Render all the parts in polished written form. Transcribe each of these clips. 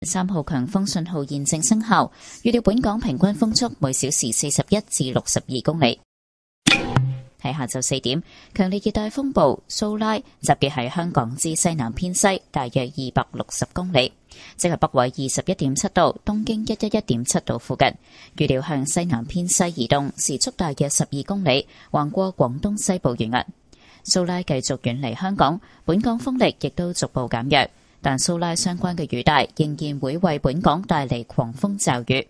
3號強風信號現正生效，預料本港平均風速每小時41至62公里。喺下晝4點，強烈熱帶風暴蘇拉集結喺香港之西南偏西大約260公里，即係北緯21.7度、東經111.7度附近。預料向西南偏西移動，時速大約12公里，橫過廣東西部沿岸。蘇拉繼續遠離香港，本港風力亦都逐步減弱，但蘇拉相關嘅雨帶仍然會為本港帶嚟狂風驟雨。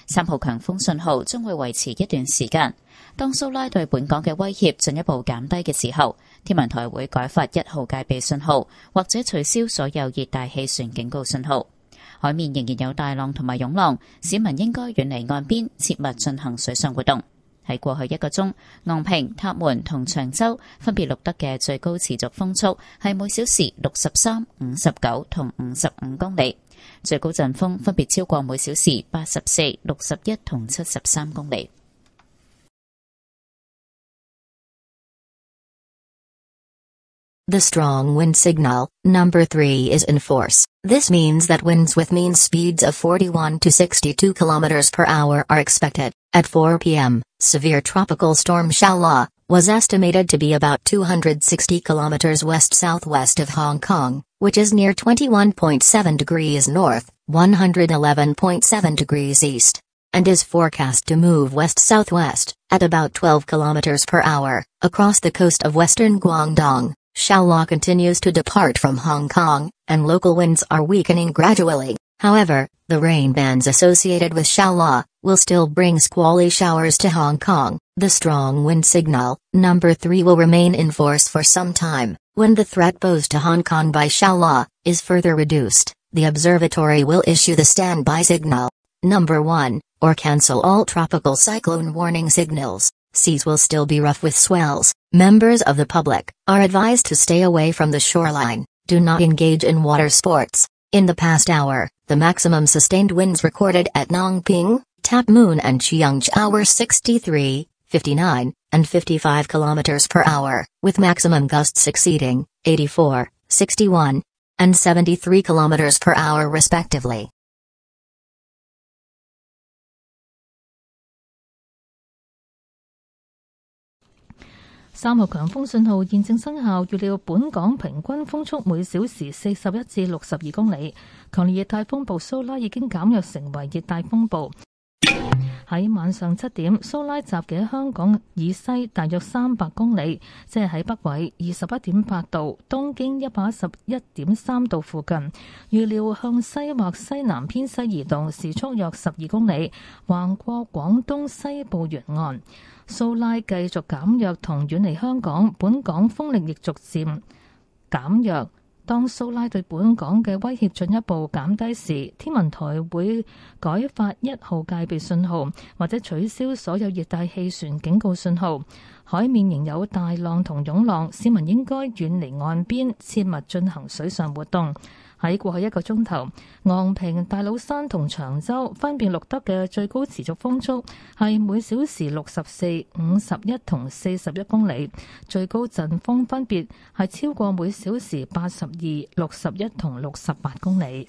3號強風信號將會維持一段時間。當蘇拉對本港嘅威脅進一步減低嘅時候，天文台會改發1號戒備信號，或者取消所有熱帶氣旋警告信號。海面仍然有大浪同埋湧浪，市民應該遠離岸邊，切勿進行水上活動。喺過去1個鐘，昂坪、塔門同長洲分別錄得嘅最高持續風速係每小時63、59同55公里，最高陣風分別超過每小時84、61同73公里。The strong wind signal, number 3 is in force. This means that winds with mean speeds of 41 to 62 km per hour are expected. At 4 p.m., severe tropical storm Xiaola was estimated to be about 260 km west-southwest of Hong Kong, which is near 21.7 degrees north, 111.7 degrees east, and is forecast to move west-southwest, at about 12 km per hour, across the coast of western Guangdong. Xiaola continues to depart from Hong Kong, and local winds are weakening gradually. However, the rain bands associated with Xiaola will still bring squally showers to Hong Kong. The strong wind signal, number 3 will remain in force for some time. When the threat posed to Hong Kong by Xiaola is further reduced, the observatory will issue the standby signal, number 1, or cancel all tropical cyclone warning signals. Seas will still be rough with swells. Members of the public are advised to stay away from the shoreline. Do not engage in water sports. In the past hour, the maximum sustained winds recorded at Nongping, Tap Moon and Cheongchao were 63, 59, and 55 km per hour, with maximum gusts exceeding 84, 61, and 73 km per hour respectively. 3號強風信號現正生效，預料本港平均風速每小時41至62公里。強烈熱帶風暴蘇拉已經減弱成為熱帶風暴。喺晚上7點，蘇拉集結喺香港以西大約300公里，即係喺北緯21.8度、東經111.3度附近。預料向西或西南偏西移動，時速約12公里，橫過廣東西部沿岸。蘇拉繼續減弱同遠離香港，本港風力亦逐漸減弱。當蘇拉對本港嘅威脅進一步減低時，天文台會改發1號戒備信號，或者取消所有熱帶氣旋警告信號。海面仍有大浪同湧浪，市民應該遠離岸邊，切勿進行水上活動。喺過去1個鐘頭，昂坪、大老山同長洲分別錄得嘅最高持續風速係每小時64、51同41公里，最高陣風分別係超過每小時82、61同68公里。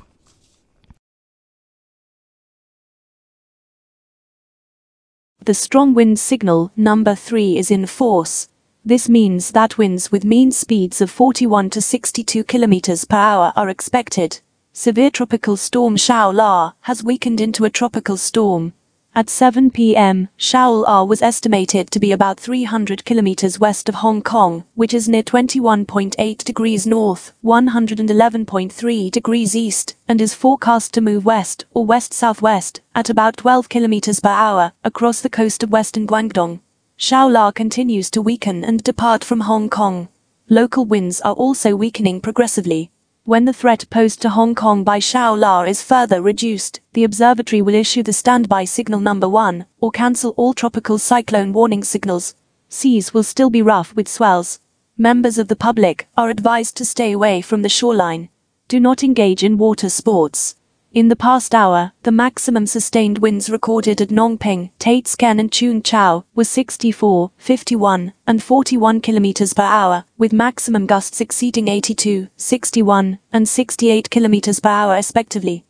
The strong wind signal, number 3 is in force. This means that winds with mean speeds of 41 to 62 km per hour are expected. Severe tropical storm Xiaola has weakened into a tropical storm. At 7 p.m., Xiaola was estimated to be about 300 km west of Hong Kong, which is near 21.8 degrees north, 111.3 degrees east, and is forecast to move west or west-southwest at about 12 km per hour across the coast of western Guangdong. Xiaola continues to weaken and depart from Hong Kong. Local winds are also weakening progressively. When the threat posed to Hong Kong by Xiaola is further reduced, the observatory will issue the standby signal number 1, or cancel all tropical cyclone warning signals. Seas will still be rough with swells. Members of the public are advised to stay away from the shoreline. Do not engage in water sports. In the past hour, the maximum sustained winds recorded at Nongping, Text-To-Speech and Cheongchao were 64, 51, and 41 km per hour, with maximum gusts exceeding 82, 61, and 68 km per hour respectively.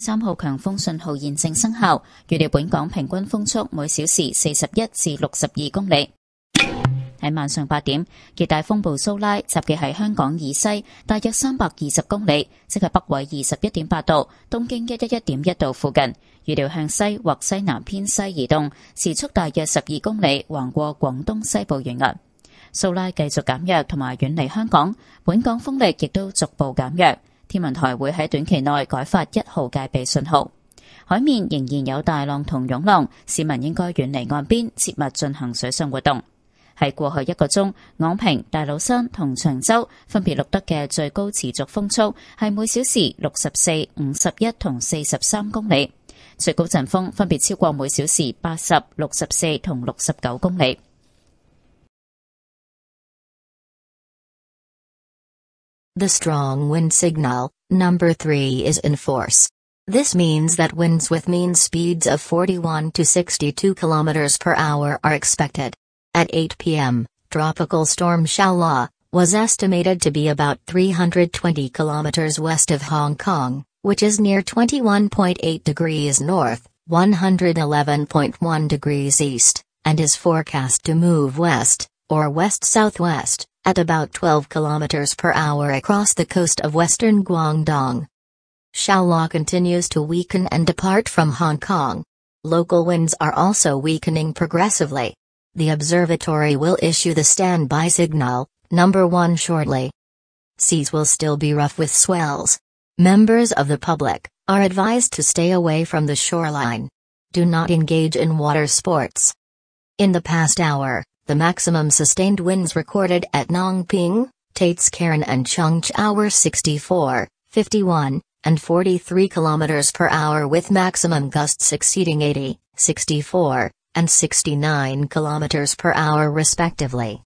3號強風信號現正生效，預料本港平均風速每小時41至62公里。喺晚上8點，熱帶風暴蘇拉集結喺香港以西大約320公里，即係北緯21.8度、東經111.1度附近。預料向西或西南偏西移動，時速大約12公里，橫過廣東西部沿岸。蘇拉繼續減弱同埋遠離香港，本港風力亦都逐步減弱。天文台會喺短期內改發1號戒備信號。海面仍然有大浪同湧浪，市民應該遠離岸邊，切勿進行水上活動。喺過去1個鐘，昂坪、大老山同長洲分別錄得嘅最高持續風速係每小時64、51同43公里，最高陣風分別超過每小時80、64同69公里。The strong wind signal, number 3 is in force. This means that winds with mean speeds of 41 to 62 kilometers per hour are expected. At 8 p.m., tropical storm Xiaola was estimated to be about 320 kilometers west of Hong Kong, which is near 21.8 degrees north, 111.1 degrees east, and is forecast to move west, or west-southwest, at about 12 kilometers per hour across the coast of western Guangdong. Xiaola continues to weaken and depart from Hong Kong. Local winds are also weakening progressively. The observatory will issue the standby signal, number 1 shortly. Seas will still be rough with swells. Members of the public are advised to stay away from the shoreline. Do not engage in water sports. In the past hour, the maximum sustained winds recorded at Nongping, Tatescairn and Chengchou were 64, 51, and 43 kilometers per hour with maximum gusts exceeding 80, 64, and 69 kilometers per hour respectively.